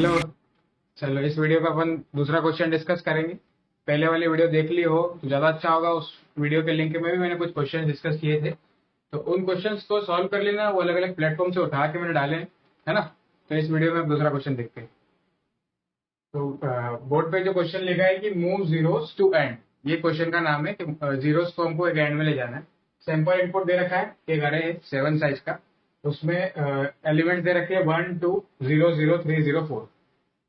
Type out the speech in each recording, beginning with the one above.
Hello. चलो इस video पे अपन दूसरा क्वेश्चन डिस्कस करेंगे। पहले वाली वीडियो देख ली हो तो ज़्यादा अच्छा होगा। उस वीडियो के लिंक में भी मैंने कुछ क्वेश्चन डिस्कस किए थे, तो उन क्वेश्चंस को सॉल्व कर लेना। वो अलग अलग प्लेटफॉर्म से उठा के मैंने डाले हैं, है ना। तो इस वीडियो में अब दूसरा क्वेश्चन देखते हैं। तो बोर्ड पे जो क्वेश्चन लिखा है कि मूव जीरोस टू एंड, ये क्वेश्चन का नाम है कि जीरोस को हमको एक एंड में ले जाना है। सैंपल इनपुट दे रखा है, एक अरे है 7 साइज का। उसमें एलिमेंट्स दे रखे हैं 1 2 0 0 3 0 4।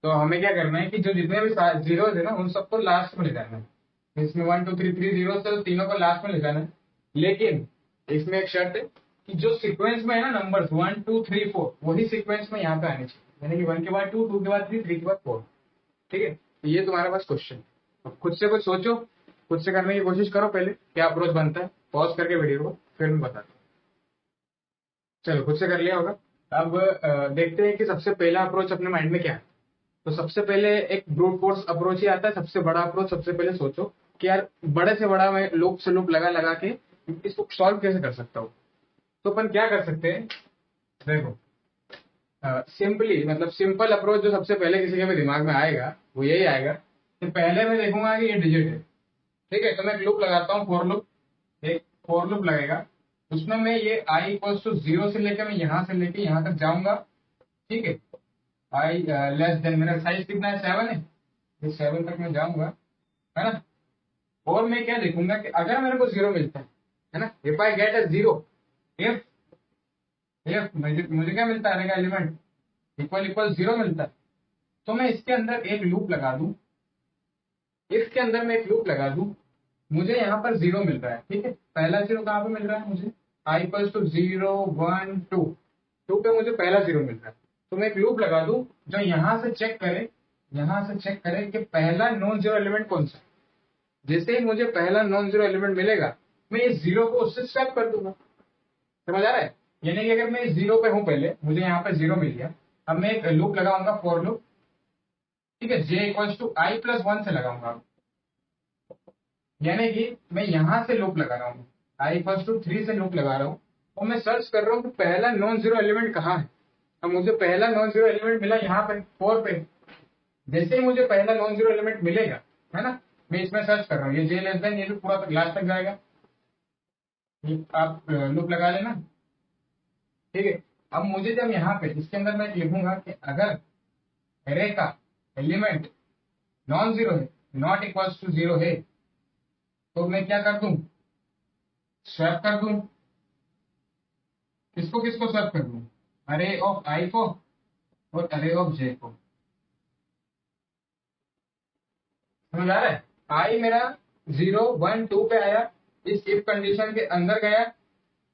तो हमें क्या करना है कि जो जितने भी जीरो है ना उन सबको लास्ट में ले जाना है। इसमें 1 2 3 3 जीरो से तीनों को लास्ट में ले जाना है। लेकिन इसमें एक शर्त है कि जो सीक्वेंस में है ना नंबर्स 1 2 3 4, वही सीक्वेंस में यहाँ पे आने चाहिए। यानी कि 1 के बाद 2, 2 के बाद 3, 3 के बाद 4। ठीक है, तो ये तुम्हारे पास क्वेश्चन। अब खुद से कुछ सोचो, खुद से करने की कोशिश करो। पहले क्या अप्रोच बनता है, पॉज करके वीडियो को, फिर मैं बताता हूँ। चलो खुद से कर लिया होगा। अब देखते हैं कि सबसे पहला अप्रोच अपने माइंड में क्या है। तो सबसे पहले एक ब्रूट फोर्स अप्रोच ही आता है, सबसे बड़ा अप्रोच। सबसे पहले सोचो कि यार बड़े से बड़ा मैं लूप से लूप लगा लगा के इसको सॉल्व कैसे कर सकता हूँ। तो अपन क्या कर सकते हैं, देखो सिंपली, मतलब सिंपल अप्रोच जो सबसे पहले किसी के भी दिमाग में आएगा वो यही आएगा कि पहले मैं देखूंगा कि ये डिजिट है। ठीक है, तो मैं एक लूप लगाता हूँ, फॉर लूप। एक फॉर लूप लगेगा, उसमें मैं ये आई इक्वल्स टू 0 से लेकर मैं यहाँ से लेके यहाँ तक जाऊंगा। ठीक है, आई लेस देन, मेरा साइज कितना है 7 है, ये 7 तक मैं जाऊंगा, है ना। और मैं क्या देखूंगा कि अगर मेरे को 0 मिलता है ना, if I get a 0, if if मुझे क्या मिलता है, का एलिमेंट इक्वल इक्वल 0 मिलता है, तो मैं इसके अंदर एक लूप लगा दूं। इफ के अंदर मैं एक लूप लगा दूं, मुझे यहाँ पर 0 मिल रहा है। ठीक है, पहला 0 कहाँ पे मिल रहा है मुझे, आई इक्वल्स टू 0 1 2, 2 पे मुझे पहला 0 मिल रहा है। तो मैं एक लूप लगा दूं जो यहाँ से चेक करे, यहाँ से चेक करे कि पहला नॉन जीरो एलिमेंट कौन सा है। जैसे ही मुझे पहला नॉन जीरो एलिमेंट मिलेगा, मैं इस 0 को उससे स्वैप कर दूंगा। समझ आ रहा है। यानी कि अगर मैं इस 0 पे हूं, पहले मुझे यहाँ पे 0 मिल गया, अब मैं एक लूप लगाऊंगा, फॉर लूप। ठीक है, जे इक्वल्स टू आई प्लस 1 से लगाऊंगा। यानी कि मैं यहाँ से लूप लगा रहा हूँ, आई इक्वल्स टू 3 से लूप लगा रहा हूँ, और मैं सर्च कर रहा हूँ कि पहला नॉन जीरो एलिमेंट कहाँ है। अब मुझे पहला नॉन जीरो एलिमेंट मिला यहाँ पे 4 पे। जैसे ही मुझे पहला नॉन जीरो एलिमेंट मिलेगा, है ना, मैं इसमें सर्च कर रहा हूँ, ये जे लेस देन, ये भी पूरा तक लास्ट तक जाएगा। ये आप लूप लगा लेना। ठीक है, अब मुझे जब यहाँ पे इसके अंदर मैं लिखूंगा कि अगर एरे का एलिमेंट नॉन जीरो है, नॉट इक्वल्स टू 0 है, तो मैं क्या कर दूं, स्वैप कर दूं। किसको किसको स्वैप कर दूं, अरे ऑफ आई को और अरे ऑफ जे को। समझ आ रहा है। आई मेरा 0 1 2 पे आया, इस इफ कंडीशन के अंदर गया।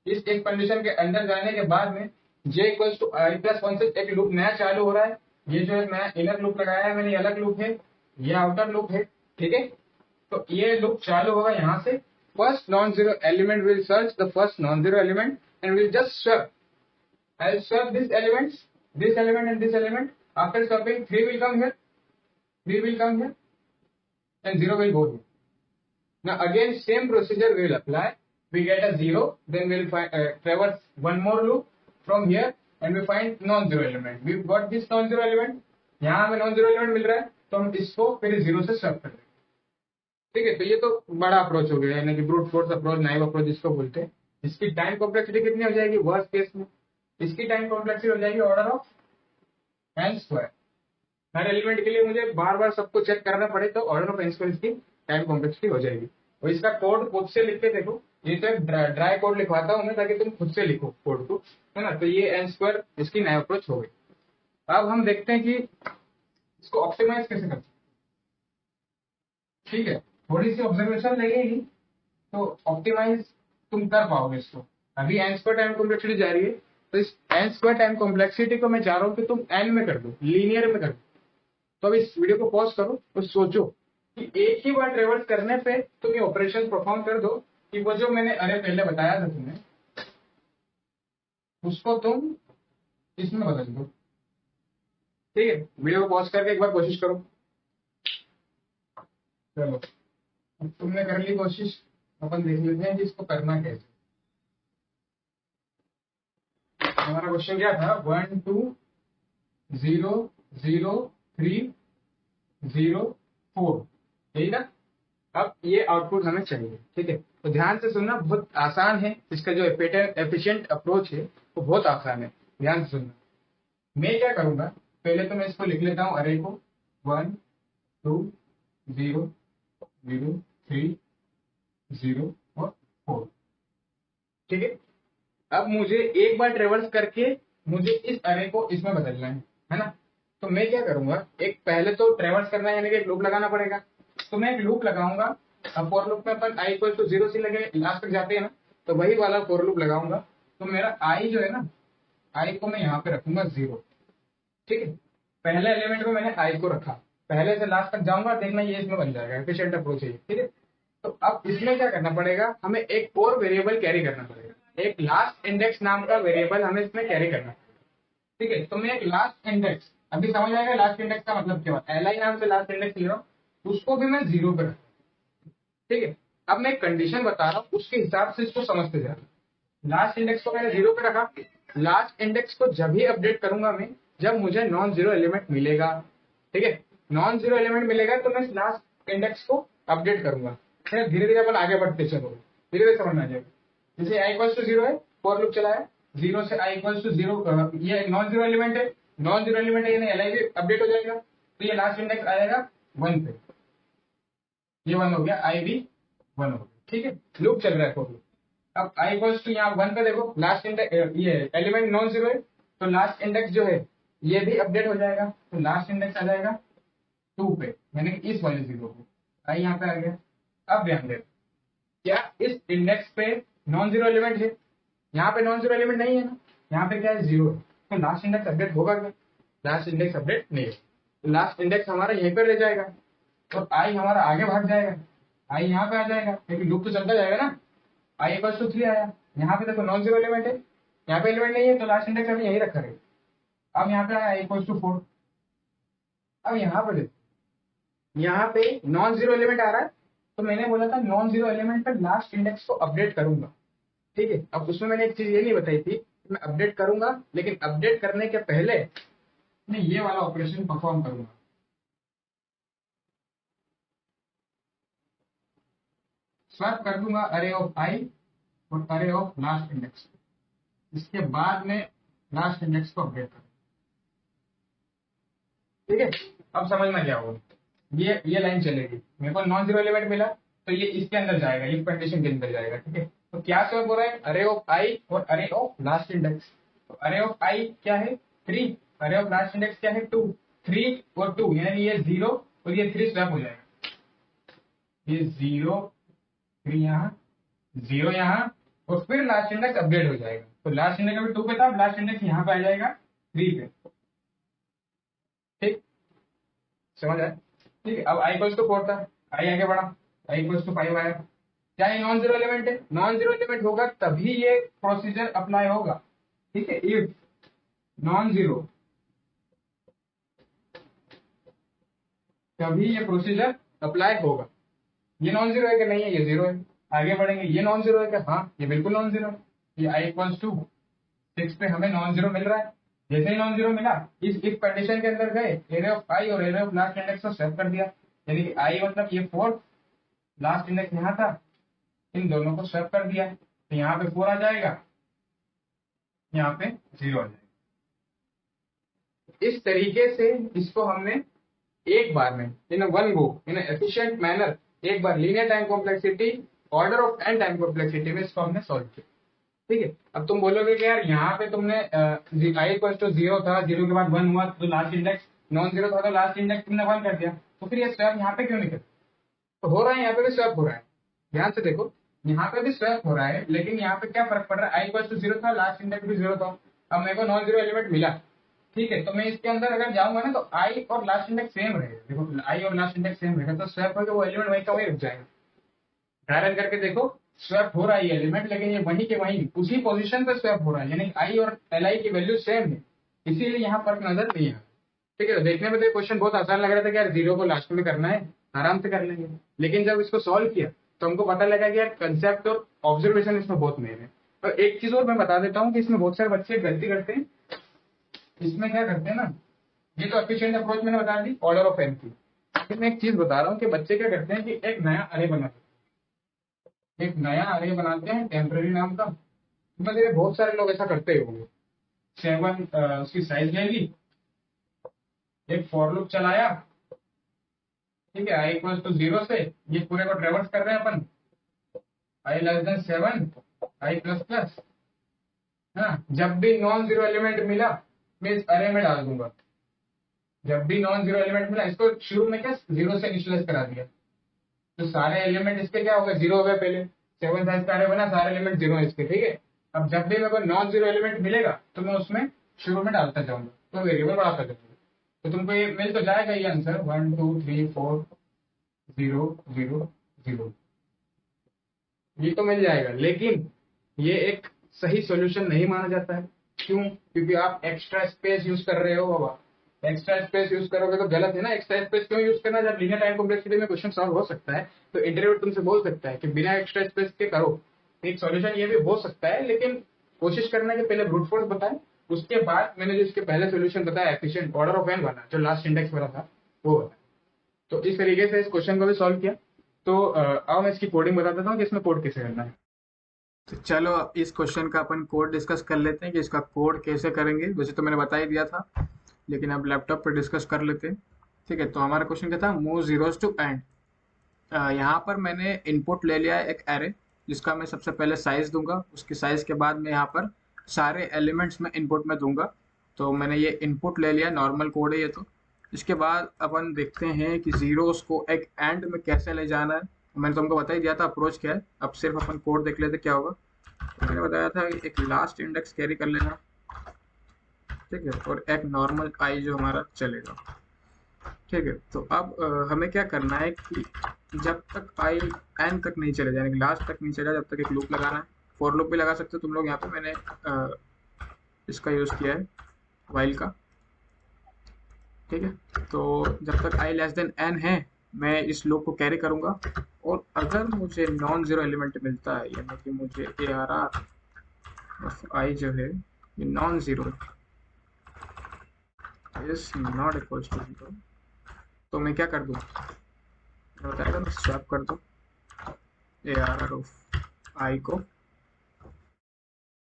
इस एक कंडीशन के अंदर जाने के बाद में जे इक्वल्स टू आई प्लस 1 से एक लूप नया चालू हो रहा है। ये जो है नया इनर लूप लगाया है मैंने, ये अलग लूप है, ये आउटर लूप है। ठीक है, तो ये लूप चालू होगा यहाँ से। First non zero element will search the first non zero element and will just swap. I'll swap these elements, this element and this element. After swapping, 3 will come here, 3 will come here, and 0 will go here. Now again, same procedure will apply. We get a 0, then we'll traverse one more loop from here, and we find non-zero element. We've got this non-zero element. यहाँ हमें non-zero element मिल रहा है, तो हम इसको फिर 0 से swap कर देंगे। ठीक है, तो ये तो बड़ा अप्रोच हो गया, यानी कि brute force approach, naive approach जिसको बोलते हैं। इसकी टाइम कॉम्प्लेक्सिटी कितनी हो जाएगी वर्स्ट केस में, इसकी टाइम कॉम्प्लेक्सिटी हो जाएगी ऑर्डर ऑफ एन स्क्वायर। हर एलिमेंट के लिए मुझे बार बार सबको चेक करना पड़े तो ऑर्डर ऑफ एन स्क्वायर इसकी टाइम कॉम्प्लेक्सिटी हो जाएगी। और इसका कोड खुद से लिख के देखो, ये तो एक ड्राई कोड लिखवाता हूँ मैं ताकि तुम खुद से लिखो कोड को, है ना। तो ये एन स्क्वायर इसकी नई अप्रोच हो गई। अब हम देखते हैं कि इसको ऑप्टिमाइज कैसे करते हैं। ठीक है, थोड़ी सी ऑब्जर्वेशन लगेगी तो ऑप्टिमाइज तुम कर पाओगे इसको। अभी एन स्क्वायर टाइम कॉम्प्लेक्सिटी जा रही है, तो इस एन स्क्वायर टाइम कॉम्प्लेक्सिटी को मैं चाह रहा हूँ कि तुम एन में कर दो, लीनियर में कर दो। तो अब इस वीडियो को पॉज करो और सोचो कि एक ही बार ट्रेवर्स करने पे तुम ये ऑपरेशन परफॉर्म कर दो कि वो जो मैंने अरे पहले बताया था तुम्हें, उसको तुम इसमें बदल दो। ठीक है, वीडियो को पॉज करके एक बार कोशिश करो। चलो अब तुमने कर ली कोशिश, अपन देख लेते हैं कि इसको करना कैसे। हमारा क्वेश्चन क्या था, 1 2 0 0 3 0 4, यही ना। अब ये आउटपुट हमें चाहिए, ठीक है। तो ध्यान से सुनना, बहुत आसान है, इसका जो एफिशिएंट अप्रोच है वो बहुत आसान है, ध्यान से सुनना। मैं क्या करूंगा, पहले तो मैं इसको लिख लेता हूँ अरे को 1 2 0 0 3 0 और 4, ठीक है। अब मुझे एक बार ट्रेवर्स करके मुझे इस अरे को इसमें बदलना है ना। तो मैं क्या करूंगा, एक पहले तो ट्रेवर्स करना है यानी कि एक लूप लगाना पड़ेगा। तो मैं एक लूप लगाऊंगा। अब फॉर लूप में अपन आई इक्वल टू 0 से लगे लास्ट तक जाते हैं ना, तो वही वाला फॉर लूप लगाऊंगा। तो मेरा आई जो है ना, आई को मैं यहाँ पे रखूंगा 0, ठीक है। पहले एलिमेंट में मैंने आई को रखा, पहले से लास्ट तक जाऊंगा, देखना ये इसमें बन जाएगा, एफिशिएंट अप्रोच है ये, ठीक है। तो अब इसमें क्या करना पड़ेगा, हमें एक और वेरिएबल कैरी करना पड़ेगा, एक लास्ट इंडेक्स नाम का वेरिएबल हमें इसमें कैरी करना है, ठीक है। तो मैं एक लास्ट इंडेक्स, अभी समझ आएगा लास्ट इंडेक्स का मतलब क्या होता है। एल नाम से लास्ट इंडेक्स ले रहा हूँ, उसको भी मैं 0 पे रखूँ, ठीक है। अब मैं कंडीशन बता रहा हूँ, उसके हिसाब से इसको समझते जा रहा हूँ। लास्ट इंडेक्स को मैंने 0 पे रखा, लास्ट इंडेक्स को जब ही अपडेट करूंगा मैं, जब मुझे नॉन जीरो एलिमेंट मिलेगा, ठीक है। नॉन जीरो एलिमेंट मिलेगा तो मैं लास्ट इंडेक्स को अपडेट करूंगा। धीरे धीरे अपन आगे बढ़ते चलो, धीरे धीरे समझ में आ जाएगा। जैसे आई इक्वल टू 0 है, फॉर लूप चला है, 0 से आई इक्वल टू 0, ये नॉन जीरो एलिमेंट है, नॉन जीरो एलिमेंट है, यानी एल आई भी अपडेट हो जाएगा। तो ये लास्ट इंडेक्स आएगा 1 पे, ये 1 हो गया, आई भी 1 हो गया, ठीक है। लूप चल रहा है फॉर लूप। अब आई इक्वल्स टू यहाँ 1 पे देखो, लास्ट इंडेक्स ये एलिमेंट नॉन जीरो है, तो लास्ट इंडेक्स जो है ये भी अपडेट हो जाएगा। तो लास्ट इंडेक्स आ जाएगा 2 पे, यानी कि इस वाले 0 पे। आई यहाँ पे आ गया। अब ध्यान दे, क्या इस इंडेक्स पे नॉन जीरो एलिमेंट है, यहाँ पे नॉन जीरो एलिमेंट नहीं है ना, यहाँ पे क्या है 0 है। तो लास्ट इंडेक्स अपडेट होगा क्या, लास्ट इंडेक्स अपडेट नहीं है। तो लास्ट इंडेक्स हमारा यहीं पर रह जाएगा, तो आई हमारा आगे भाग जाएगा, आई यहाँ पे आ जाएगा, क्योंकि लूप तो चलता जाएगा ना। आई इक्वल टू 3 आया, यहाँ पे देखो नॉन जीरो एलिमेंट है, यहाँ पे एलिमेंट नहीं है, तो लास्ट इंडेक्स हमें यही रखा है। अब यहाँ पे आया आई इक्वल टू 4। अब यहाँ पे देखो, यहाँ पे नॉन जीरो एलिमेंट आ रहा है, तो मैंने बोला था नॉन जीरो एलिमेंट पर लास्ट इंडेक्स को अपडेट करूंगा, ठीक है। अब उसमें मैंने एक चीज ये नहीं बताई थी, मैं अपडेट करूंगा, लेकिन अपडेट करने के पहले मैं ये वाला ऑपरेशन परफॉर्म करूंगा। स्वैप कर दूंगा अरे ऑफ आई और अरे ऑफ लास्ट इंडेक्स, इसके बाद में लास्ट इंडेक्स को अपडेट करूँ, ठीक है। अब समझना क्या होगा, ये लाइन चलेगी, मेरे को नॉन जीरो एलिमेंट मिला, तो ये इसके अंदर जाएगा, इस कंडीशन के अंदर जाएगा, ठीक है। तो क्या स्वैप हो रहा है, अरे ऑफ आई और अरे ऑफ लास्ट इंडेक्स। तो अरे ऑफ आई क्या है 3, अरे ऑफ लास्ट इंडेक्स क्या है 2, 3 और 2, यानी ये 0 और ये 3 स्वैप हो जाएगा, ये 0 3 यहाँ 0 यहाँ, और फिर लास्ट इंडेक्स अपडेट हो जाएगा। तो लास्ट इंडेक्स अभी 2 पे था, लास्ट इंडेक्स यहाँ पे आ जाएगा 3 पे, ठीक, समझ आया, ठीक है। अब आई इक्वल्स टू 4 था, आई आगे बढ़ा, आई इक्वल्स टू 5 आया। क्या ये नॉन जीरो एलिमेंट है, नॉन जीरो एलिमेंट होगा तभी ये प्रोसीजर अप्लाई होगा, ठीक है। इफ नॉन जीरो, तभी ये प्रोसीजर अप्लाई होगा। ये नॉन जीरो है कि नहीं है, ये 0 है। आगे बढ़ेंगे, ये नॉन जीरो है क्या, हाँ ये बिल्कुल नॉन जीरो है। ये आई इक्वल्स टू 6 पे हमें नॉन जीरो मिल रहा है। जैसे ही नॉन जीरो मिला, इस इफ कंडीशन के अंदर गए, एरे ऑफ आई और एरे ऑफ लास्ट इंडेक्स को स्वैप कर दिया, यानी कि आई मतलब ये 4, लास्ट इंडेक्स यहाँ था, इन दोनों को स्वैप कर दिया, तो यहाँ पे 4 आ जाएगा, यहाँ पे 0 आ जाएगा। इस तरीके से इसको हमने एक बार में, in one go, in efficient manner, एक बार linear time complexity, order of N time complexity में इसको हमने सॉल्व किया, ठीक है। अब तुम बोलोगे कि यार यहाँ पे तुमने आई इक्वल टू 0 था, 0 के बाद 1 हुआ, तो लास्ट इंडेक्स नॉन जीरो था, तो लास्ट इंडेक्स तुमने 1 कर दिया, तो फिर ये स्वैप यहाँ पे क्यों निकल, तो हो रहा है यहाँ पे भी स्वैप हो रहा है। ध्यान से देखो, यहाँ पे भी स्वैप हो रहा है, लेकिन यहाँ पे क्या फर्क पड़ रहा है, आई इक्वल टू 0 था, लास्ट इंडेक्स भी 0 था, अब मेरे को नॉन जीरो एलिमेंट मिला, ठीक है। तो मैं इसके अंदर अगर जाऊंगा ना, तो आई और लास्ट इंडेक्स सेम रहेगा, देखो आई और लास्ट इंडेक्स सेम रहेगा, तो स्वैप होकर वो एलिमेंट वहीं का वहीं रुक जाएगा। ट्राई रन करके देखो, स्वैप हो रहा है ये एलिमेंट, लेकिन ये वहीं के वहीं उसी पोजीशन पे स्वैप हो रहा है, यानी आई और एल आई की वैल्यू सेम है, इसीलिए यहाँ फर्क नजर नहीं है, ठीक है। तो देखने में तो क्वेश्चन बहुत आसान लग रहा था कि यार 0 को लास्ट में करना है, आराम से कर लेंगे, लेकिन जब इसको सॉल्व किया तो हमको पता लगा कि यार कंसेप्ट और ऑब्जर्वेशन इसमें बहुत मेन है। और एक चीज और मैं बता देता हूँ कि इसमें बहुत सारे बच्चे गलती करते हैं, इसमें क्या करते हैं ना, ये तो एफिशिएंट अप्रोच मैंने बता दी ऑर्डर ऑफ एन की। फिर मैं एक चीज बता रहा हूँ कि बच्चे क्या करते हैं कि एक नया अरे बनाते हैं, एक नया अरे बनाते हैं टेम्पररी नाम का। मतलब ये बहुत सारे लोग ऐसा करते होंगे। 7 उसकी साइज ले ली, एक फॉर लूप चलाया, ठीक है, आई इक्वल्स टू 0 से ये पूरे को ट्रेवर्स कर रहे हैं अपन, आई लेस देन 7 आई प्लस प्लस। हाँ, जब भी नॉन जीरो एलिमेंट मिला मैं इस अरे में डाल दूंगा। जब भी नॉन जीरो एलिमेंट मिला, इसको शुरू में क्या 0 से इनिशियलाइज करा दिया, तो सारे एलिमेंट इसके क्या हो गए 0 हो गए। पहले 7 साइज का अरे बना, सारे एलिमेंट 0 है इसके, ठीक है। अब जब भी मेरे को नॉन जीरो एलिमेंट मिलेगा तो मैं उसमें शुरू में डालता जाऊंगा, तो वेरिएबल बढ़ाता जाऊंगा। तो तुमको ये मिल तो जाएगा ये आंसर 1 2 3 4 0 0 0, ये तो मिल जाएगा। लेकिन ये एक सही सॉल्यूशन नहीं माना जाता है। क्यों? क्योंकि आप एक्स्ट्रा स्पेस यूज कर रहे हो बाबा। एक्स्ट्रा स्पेस यूज करोगे तो गलत है ना। एक्स्ट्रा स्पेस क्यों यूज करना? जब लीनियर टाइम कॉम्प्लेक्सिटी में क्वेश्चन सॉल्व हो सकता है तो इंटरव्यू तुमसे बोल सकता है कि बिना एक्स्ट्रा स्पेस के करो। एक सॉल्यूशन ये भी हो सकता है, लेकिन कोशिश करना कि पहले ब्रूट फोर्स बताएं, उसके बाद मैंने जो इसके पहले सोल्यूशन बताया एफिशिएंट ऑर्डर ऑफ एन वाला, जो लास्ट इंडेक्स वाला था, वो बताया। तो इस तरीके से इस क्वेश्चन को भी सॉल्व किया। तो अब मैं इसकी कोडिंग बता देता हूँ कि इसमें कोड कैसे करना है। तो चलो इस क्वेश्चन का अपन कोड डिस्कस कर लेते हैं कि इसका कोड कैसे करेंगे। वैसे तो मैंने बता ही दिया था, लेकिन अब लैपटॉप पर डिस्कस कर लेते हैं, ठीक है। तो हमारा क्वेश्चन क्या था, मूव जीरोस टू एंड। यहाँ पर मैंने इनपुट ले लिया है एक एरे, जिसका मैं सबसे पहले साइज दूंगा। उसकी साइज के बाद मैं यहाँ पर सारे एलिमेंट्स में इनपुट में दूंगा। तो मैंने ये इनपुट ले लिया, नॉर्मल कोड है ये। तो इसके बाद अपन देखते हैं कि जीरोस को एक एंड में कैसे ले जाना है। मैंने तुमको बता ही दिया था अप्रोच क्या है। अब सिर्फ अपन कोड देख लेते क्या होगा। तो मैंने बताया था एक लास्ट इंडेक्स कैरी कर लेना, ठीक है, और एक नॉर्मल आई जो हमारा चलेगा, ठीक है। तो अब हमें क्या करना है कि जब तक आई एन तक नहीं चले जाए, लास्ट तक नहीं चला, जब तक एक लूप लगाना है। फॉर लूप भी लगा सकते हो तुम लोग। यहाँ पे मैंने इसका यूज किया है वाइल का, ठीक है। तो जब तक आई लेस देन एन है मैं इस लूप को कैरी करूंगा। और अगर मुझे नॉन जीरो एलिमेंट मिलता है, यानी कि मुझे A R R of I जो है ये non zero is not equals to zero, तो मैं क्या कर दूँ, बताएगा मैं स्वैप कर दूँ A R R of I को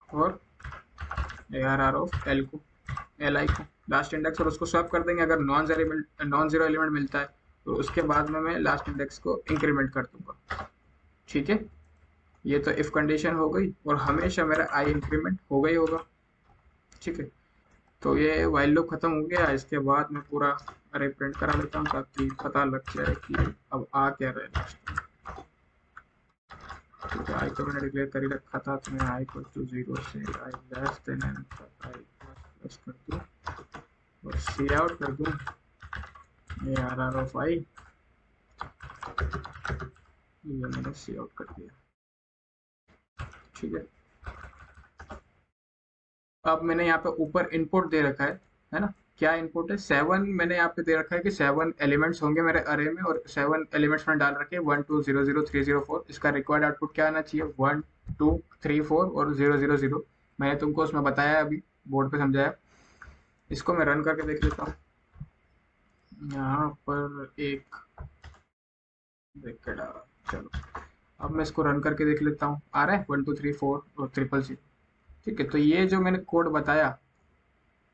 और A R R of L को, एल आई को लास्ट इंडेक्स, और उसको स्वैप कर देंगे। अगर नॉन जीरो एलिमेंट मिलता है तो उसके बाद में मैं लास्ट इंडेक्स को इंक्रीमेंट कर दूंगा, ठीक है। ये तो इफ कंडीशन हो गई, और हमेशा मेरा आई इंक्रीमेंट होगा ही होगा, ठीक है। तो ये वाइल लूप खत्म हो गया। इसके बाद मैं पूरा अरे प्रिंट करा लेता हूँ ताकि पता लग जाए कि अब आ क्या रहा है लास्ट में। तो आई को मैंने डिक्लेयर कर ही रखा था, तो मैं आई को टू 0 से आई लेस देन एन आई प्लस कर दूँ और सी आउट कर दूँ ए आर आर ऑफ आई। ये मैंने सी आउट कर दिया, ठीक है। अब मैंने यहाँ पे ऊपर इनपुट दे रखा है ना। क्या इनपुट है, 7 मैंने यहाँ पे दे रखा है कि 7 एलिमेंट्स होंगे मेरे अरे में, और 7 एलिमेंट्स मैंने डाल रखे हैं 1 2 0 0 3 0 4। इसका रिक्वायर्ड आउटपुट क्या आना चाहिए, 1 2 3 4 और 0 0 0। मैंने तुमको उसमें बताया, अभी बोर्ड पे समझाया। इसको मैं रन करके देख लेता हूँ। यहाँ पर एक देख के डाला, चलो अब मैं इसको रन करके देख लेता हूँ। आ रहा है 1 2 3 4 और 0 0, ठीक है। तो ये जो मैंने कोड बताया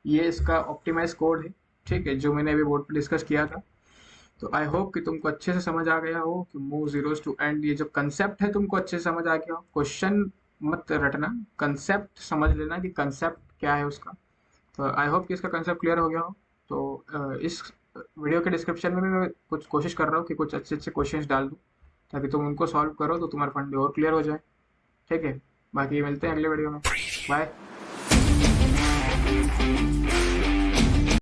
ये इसका ऑप्टिमाइज कोड है, ठीक है, जो मैंने अभी बोर्ड पे डिस्कस किया था। तो आई होप कि तुमको अच्छे से समझ आ गया हो कि मूव जीरोस टू एंड, ये जो कंसेप्ट है तुमको अच्छे से समझ आ गया हो। क्वेश्चन मत रटना, कंसेप्ट समझ लेना कि कंसेप्ट क्या है उसका। तो आई होप कि इसका कंसेप्ट क्लियर हो गया हो। तो इस वीडियो के डिस्क्रिप्शन में भी मैं कुछ कोशिश कर रहा हूँ कि कुछ अच्छे अच्छे क्वेश्चन डाल दूँ ताकि तुम उनको सॉल्व करो तो तुम्हारा फंडे और क्लियर हो जाए, ठीक है। बाकी मिलते हैं अगले वीडियो में, बाय।